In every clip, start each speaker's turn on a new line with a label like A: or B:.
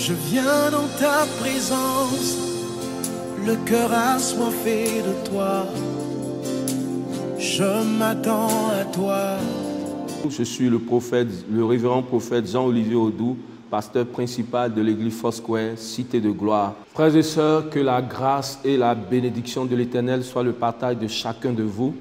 A: Je viens dans ta présence, le cœur assoiffé de toi. Je m'attends à toi.
B: Je suis le révérend prophète Jean-Olivier Audou, pasteur principal de l'église Foursquare, Cité de Gloire. Frères et sœurs, que la grâce et la bénédiction de l'Éternel soient le partage de chacun de vous.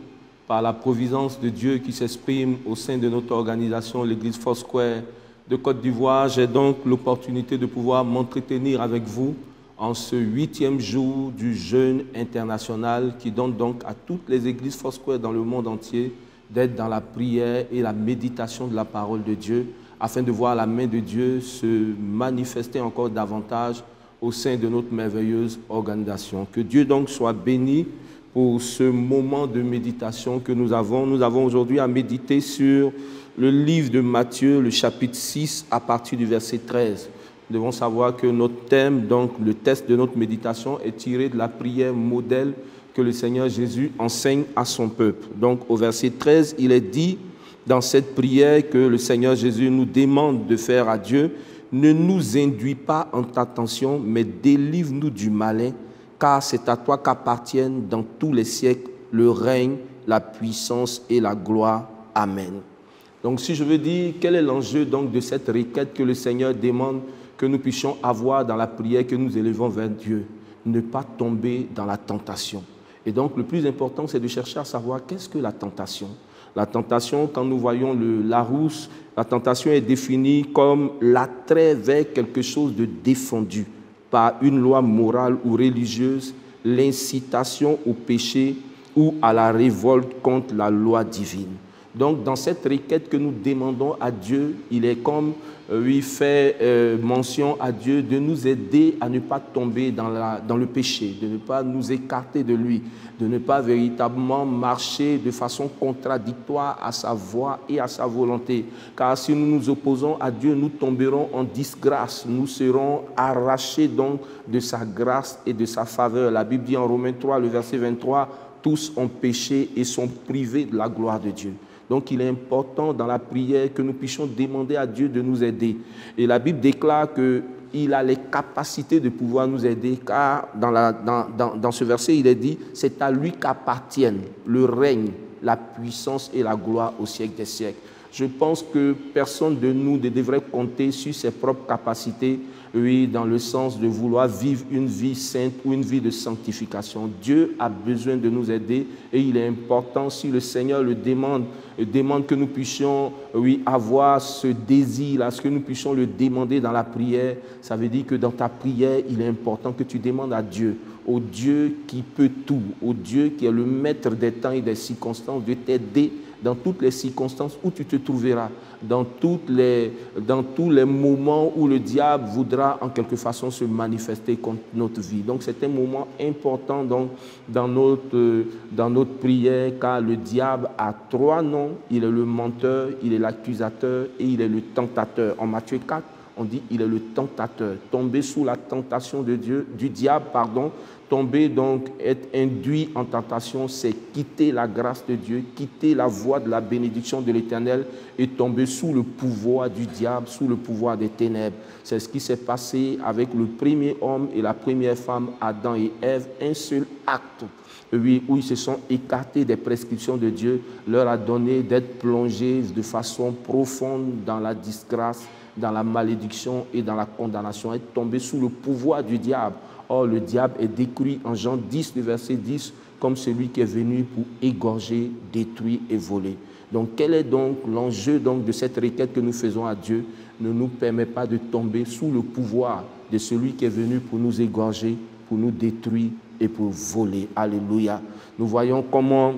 B: Par la providence de Dieu qui s'exprime au sein de notre organisation, l'église Foursquare de Côte d'Ivoire, j'ai donc l'opportunité de pouvoir m'entretenir avec vous en ce 8e jour du jeûne international qui donne donc à toutes les églises Foursquare dans le monde entier d'être dans la prière et la méditation de la parole de Dieu afin de voir la main de Dieu se manifester encore davantage au sein de notre merveilleuse organisation. Que Dieu donc soit béni pour ce moment de méditation que nous avons. Nous avons aujourd'hui à méditer sur le livre de Matthieu, le chapitre 6, à partir du verset 13. Nous devons savoir que notre thème, donc le texte de notre méditation, est tiré de la prière modèle que le Seigneur Jésus enseigne à son peuple. Donc au verset 13, il est dit dans cette prière que le Seigneur Jésus nous demande de faire à Dieu: ne nous induis pas en tentation, mais délivre-nous du malin, car c'est à toi qu'appartiennent dans tous les siècles le règne, la puissance et la gloire. Amen. Donc si je veux dire, quel est l'enjeu donc de cette requête que le Seigneur demande que nous puissions avoir dans la prière que nous élevons vers Dieu? Ne pas tomber dans la tentation. Et donc le plus important, c'est de chercher à savoir qu'est-ce que la tentation. La tentation, quand nous voyons le Larousse, la tentation est définie comme l'attrait vers quelque chose de défendu par une loi morale ou religieuse, l'incitation au péché ou à la révolte contre la loi divine. Donc, dans cette requête que nous demandons à Dieu, il est comme lui fait mention à Dieu de nous aider à ne pas tomber dans le péché, de ne pas nous écarter de lui, de ne pas véritablement marcher de façon contradictoire à sa voix et à sa volonté. Car si nous nous opposons à Dieu, nous tomberons en disgrâce, nous serons arrachés donc de sa grâce et de sa faveur. La Bible dit en Romains 3, le verset 23, « Tous ont péché et sont privés de la gloire de Dieu ». Donc, il est important dans la prière que nous puissions demander à Dieu de nous aider. Et la Bible déclare qu'il a les capacités de pouvoir nous aider, car dans ce verset, il est dit « c'est à lui qu'appartiennent le règne, la puissance et la gloire au siècle des siècles ». Je pense que personne de nous ne devrait compter sur ses propres capacités, oui, dans le sens de vouloir vivre une vie sainte ou une vie de sanctification. Dieu a besoin de nous aider et il est important, si le Seigneur le demande que nous puissions, oui, avoir ce désir, à ce que nous puissions le demander dans la prière. Ça veut dire que dans ta prière, il est important que tu demandes à Dieu, au Dieu qui peut tout, au Dieu qui est le maître des temps et des circonstances, de t'aider dans toutes les circonstances où tu te trouveras, dans tous les moments où le diable voudra en quelque façon se manifester contre notre vie. Donc c'est un moment important donc, dans notre prière, car le diable a 3 noms. Il est le menteur, il est l'accusateur et il est le tentateur. En Matthieu 4, on dit il est le tentateur. Tomber sous la tentation de Dieu, du diable, tomber donc, être induit en tentation, c'est quitter la grâce de Dieu, quitter la voie de la bénédiction de l'Éternel et tomber sous le pouvoir du diable, sous le pouvoir des ténèbres. C'est ce qui s'est passé avec le premier homme et la première femme, Adam et Ève, un seul acte. Oui, où ils se sont écartés des prescriptions de Dieu, leur a donné d'être plongés de façon profonde dans la disgrâce, dans la malédiction et dans la condamnation, être tombés sous le pouvoir du diable. Or, le diable est décrit en Jean 10, le verset 10, comme celui qui est venu pour égorger, détruire et voler. Donc, quel est donc l'enjeu de cette requête que nous faisons à Dieu? Ne nous permet pas de tomber sous le pouvoir de celui qui est venu pour nous égorger, pour nous détruire et pour voler. Alléluia. Nous voyons comment,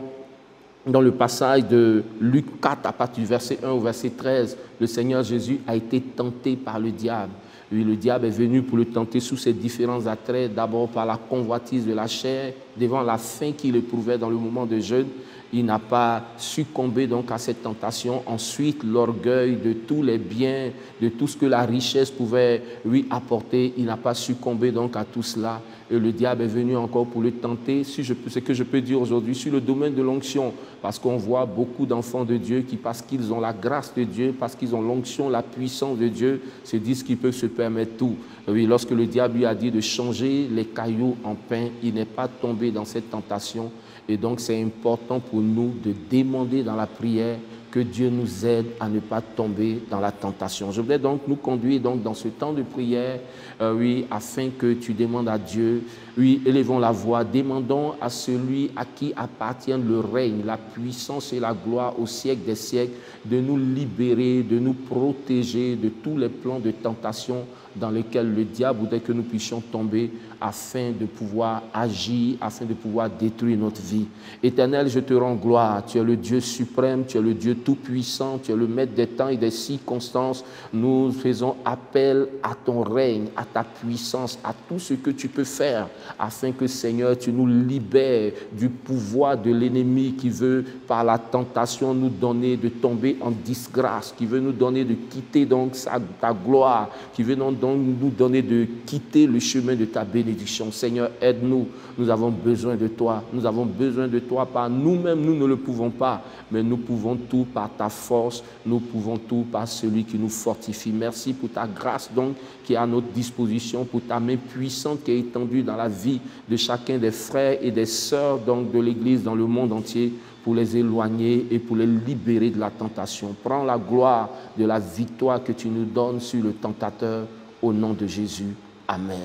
B: dans le passage de Luc 4, à partir du verset 1 au verset 13, le Seigneur Jésus a été tenté par le diable. Oui, le diable est venu pour le tenter sous ses différents attraits, d'abord par la convoitise de la chair, devant la faim qu'il éprouvait dans le moment de jeûne, il n'a pas succombé donc à cette tentation. Ensuite, l'orgueil de tous les biens, de tout ce que la richesse pouvait lui apporter, il n'a pas succombé donc à tout cela. Et le diable est venu encore pour le tenter, ce que je peux dire aujourd'hui, sur le domaine de l'onction, parce qu'on voit beaucoup d'enfants de Dieu qui, parce qu'ils ont la grâce de Dieu, parce qu'ils ont l'onction, la puissance de Dieu, se disent qu'ils peuvent se permettre tout. Oui, lorsque le diable lui a dit de changer les cailloux en pain, il n'est pas tombé dans cette tentation. Et donc, c'est important pour nous de demander dans la prière que Dieu nous aide à ne pas tomber dans la tentation. Je voudrais donc nous conduire donc dans ce temps de prière, oui, afin que tu demandes à Dieu, oui, élevons la voix, demandons à celui à qui appartient le règne, la puissance et la gloire au siècle des siècles, de nous libérer, de nous protéger de tous les plans de tentation dans lesquels le diable voudrait que nous puissions tomber afin de pouvoir agir, afin de pouvoir détruire notre vie. Éternel, je te rends gloire. Tu es le Dieu suprême, tu es le Dieu tout-puissant, tu es le maître des temps et des circonstances. Nous faisons appel à ton règne, à ta puissance, à tout ce que tu peux faire afin que, Seigneur, tu nous libères du pouvoir de l'ennemi qui veut, par la tentation, nous donner de tomber en disgrâce, qui veut nous donner de quitter donc ta gloire, qui veut donc nous donner de quitter le chemin de ta bénédiction. Seigneur, aide-nous. Nous avons besoin de toi. Nous avons besoin de toi. Par nous-mêmes, nous ne le pouvons pas, mais nous pouvons tout par ta force. Nous pouvons tout par celui qui nous fortifie. Merci pour ta grâce donc qui est à notre disposition, pour ta main puissante qui est étendue dans la vie de chacun des frères et des sœurs donc de l'Église dans le monde entier, pour les éloigner et pour les libérer de la tentation. Prends la gloire de la victoire que tu nous donnes sur le tentateur. Au nom de Jésus. Amen.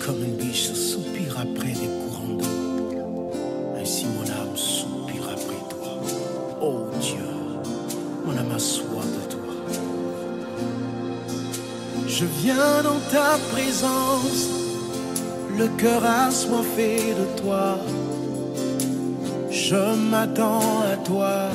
A: Comme une biche soupire après des courants d'eau, ainsi mon âme soupire après toi. Oh Dieu, mon âme a soif de toi. Je viens dans ta présence, le cœur assoiffé de toi. Je m'attends à toi.